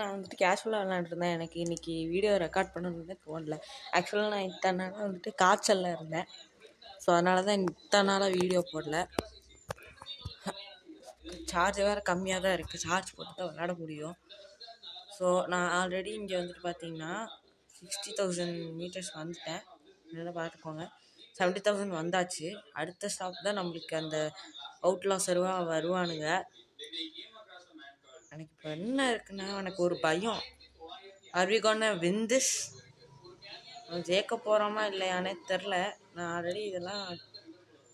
நான் வந்துட்டு கேஷுவலாக விளாண்டுருந்தேன். எனக்கு இன்றைக்கி வீடியோ ரெக்கார்ட் பண்ணணும்னே தோணல. ஆக்சுவலாக நான் இத்தனை நாளாக வந்துட்டு காய்ச்சலில் இருந்தேன். ஸோ அதனால தான் இத்தனை நாளாக வீடியோ போடல. சார்ஜ் வேறு கம்மியாக தான் இருக்குது. சார்ஜ் போட்டு தான் விளாட முடியும். ஸோ நான் ஆல்ரெடி இங்கே வந்துட்டு பார்த்தீங்கன்னா 60,000 மீட்டர்ஸ் வந்துட்டேன். என்னென்ன பார்த்துக்கோங்க. 70,000 வந்தாச்சு. அடுத்த ஸ்டாப் தான் நம்மளுக்கு அந்த அவுட்லா வருவானுங்க. எனக்கு இப்போ என்ன இருக்குன்னா, எனக்கு ஒரு பயம். Are we gonna win this? ஜெயிக்க போகிறோமா இல்லையானே தெரில. நான் ஆல்ரெடி இதெல்லாம்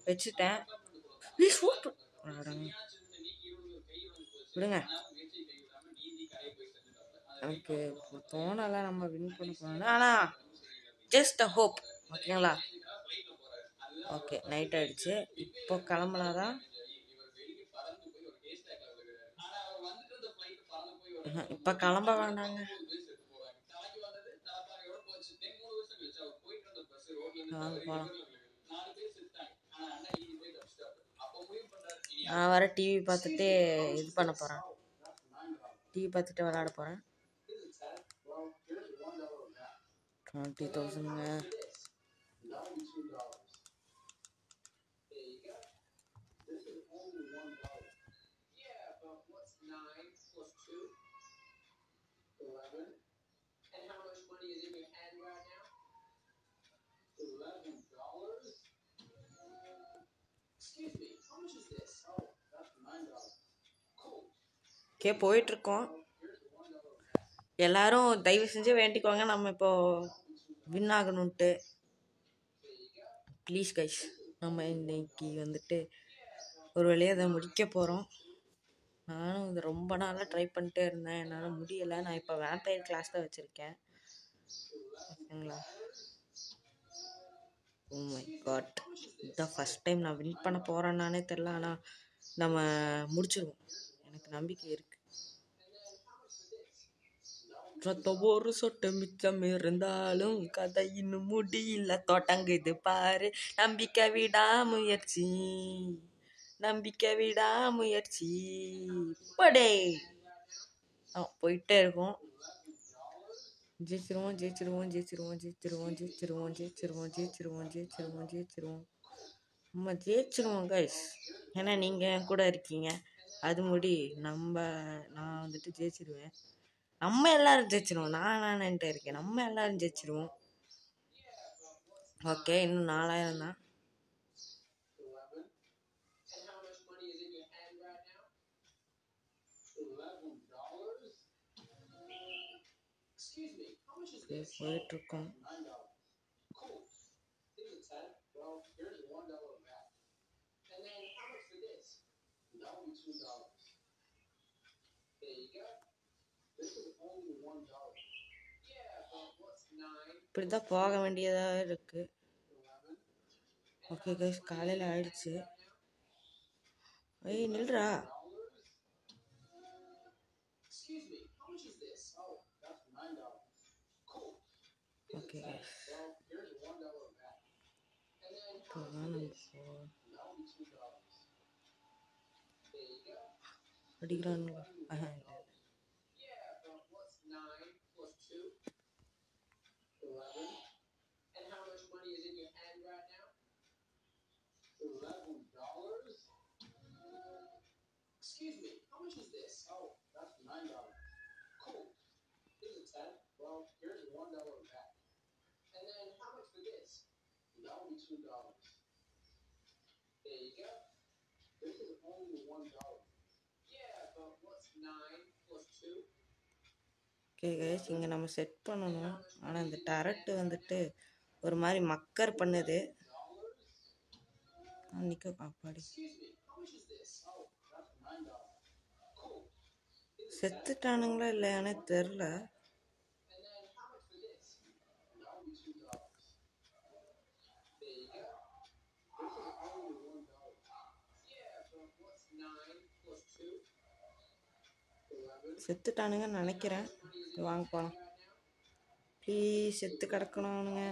வச்சுட்டேன். விடுங்க, எனக்கு தோணலை நம்ம வின் பண்ண போனோம். ஆனால் ஜஸ்ட் அ ஹோப். ஓகேங்களா? ஓகே, நைட் ஆகிடுச்சு. இப்போ கிளம்புனாதான். இப்போ கிளம்ப வேண்டாங்க. வாங்க போகலாம். நான் வர டிவி பார்த்துட்டு இது பண்ண போகிறேன். டிவி பார்த்துட்டு விளாட போகிறேன். 20,000ங்க. ஓகே, போயிட்டுருக்கோம். எல்லாரும் தயவு செஞ்சு வேண்டிக்குவாங்க நம்ம இப்போ வின் ஆகணுன்ட்டு. ப்ளீஸ் கைஸ், நம்ம இன்னைக்கு வந்துட்டு ஒரு வழியாக அதை முடிக்க போகிறோம். நானும் இது ரொம்ப நாளாக ட்ரை பண்ணிட்டே இருந்தேன். என்னால் முடியலை. நான் இப்போ வேம்பயர் கிளாஸ் தான் வச்சுருக்கேன். ஓகேங்களா? ஓ மை காட், இதுதான் ஃபஸ்ட் டைம் நான் வின் பண்ண போகிறேன்னானே தெரில. ஆனால் நம்ம முடிச்சிருவோம், எனக்கு நம்பிக்கை இருக்குது. ஒரு சொட்டு மிச்சம் இருந்தாலும் கதை இன்னும் முடியல, தொடங்குது பாரு. நம்பிக்கை விடாமுயற்சி, நம்பிக்கை விடாமுயற்சி. படே போயிட்டே இருக்கும். ஜெயிச்சிருவோம் ஜெயிச்சிருவோம் ஜெயிச்சிருவோம் ஜெயிச்சிருவோம் ஜெயிச்சிருவோம் ஜெயிச்சிருவோம் ஜெயிச்சிருவோம் ஜெயிச்சிருவோம் ஜெயிச்சிருவோம் நம்ம ஜெயிச்சிருவோம் கைஸ். ஏன்னா நீங்கள் என் கூட இருக்கீங்க. அது முடி நான் வந்துட்டு ஜெயிச்சிருவேன். நம்ம எல்லாரும் ஜெயிச்சிருவோம். நான் என்கிட்ட இருக்கேன். நம்ம எல்லாரும் ஜெயிச்சிருவோம். ஓகே, இன்னும் 4,000 தான். போயிட்டுருக்கோம். இப்படிதான் போக வேண்டியதாக இருக்கு. ஓகே கைஸ், காலையில் ஆயிடுச்சு. ஏய் நில்றா. ஓகே கைஸ், அடிக்கிறானுங்களா? ஓகே கைஸ், இங்கே நம்ம செட் பண்ணணும். ஆனால் இந்த டரட்டு வந்துட்டு ஒரு மாதிரி மக்கர் பண்ணுது. நிற்க காப்பாடி செத்துட்டானுங்களா இல்லையானே தெரில. செத்துட்டானுங்கன்னு நினைக்கிறேன். வாங்க போகலாம். ப்ளீஸ் செத்து கிடக்கணுங்க.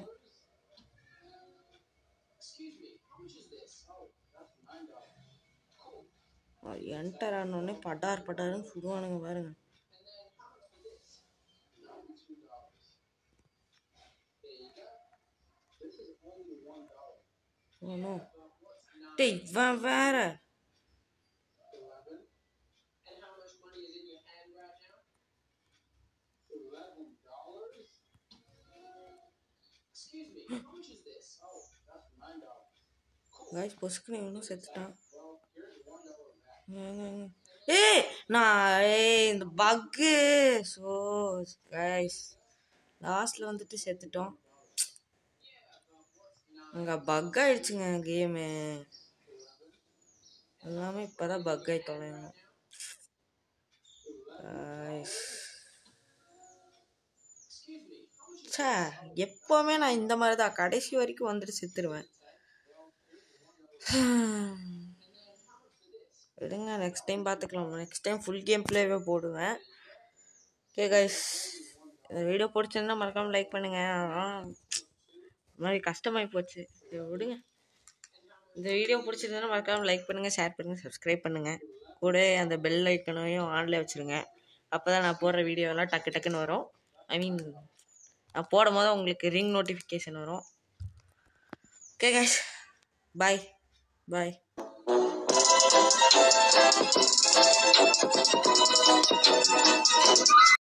என்டர் ஆனோடனே படாருன்னு சுடுவானுங்க பாருங்க. டேய் இவன் வேற. கைஸ் பொசுக்குன்னு இவனும் செத்துட்டான். இந்த பக்கு. ஸோ கைஸ் லாஸ்ட்ல வந்துட்டு செத்துட்டோம். அங்கே பக் ஆயிடுச்சுங்க கேமு. எல்லாமே இப்போதான் பக் ஆகி தொலைணும். எப்போவுமே நான் இந்த மாதிரி தான் கடைசி வரைக்கும் வந்துட்டு செத்துருவேன். விடுங்க, நெக்ஸ்ட் டைம் பார்த்துக்கலாம். நெக்ஸ்ட் டைம் ஃபுல் கேம் பிளேவே போடுவேன். ஓகே கைஸ், இந்த வீடியோ பிடிச்சிருந்தா மறக்காமல் லைக் பண்ணுங்கள். மாதிரி கஷ்டமாகி போச்சு, விடுங்க. இந்த வீடியோ பிடிச்சிருந்தா மறக்காமல் லைக் பண்ணுங்கள், ஷேர் பண்ணுங்கள், சப்ஸ்கிரைப் பண்ணுங்கள். கூட அந்த பெல் ஐக்கனையும் ஆன்ல வச்சுருங்க. அப்போ தான் நான் போடுற வீடியோலாம் டக்கு டக்குன்னு வரும். ஐ மீன் நான் போடும் போது உங்களுக்கு ரிங் நோட்டிஃபிகேஷன் வரும். ஓகே கைஸ், பாய் பாய்.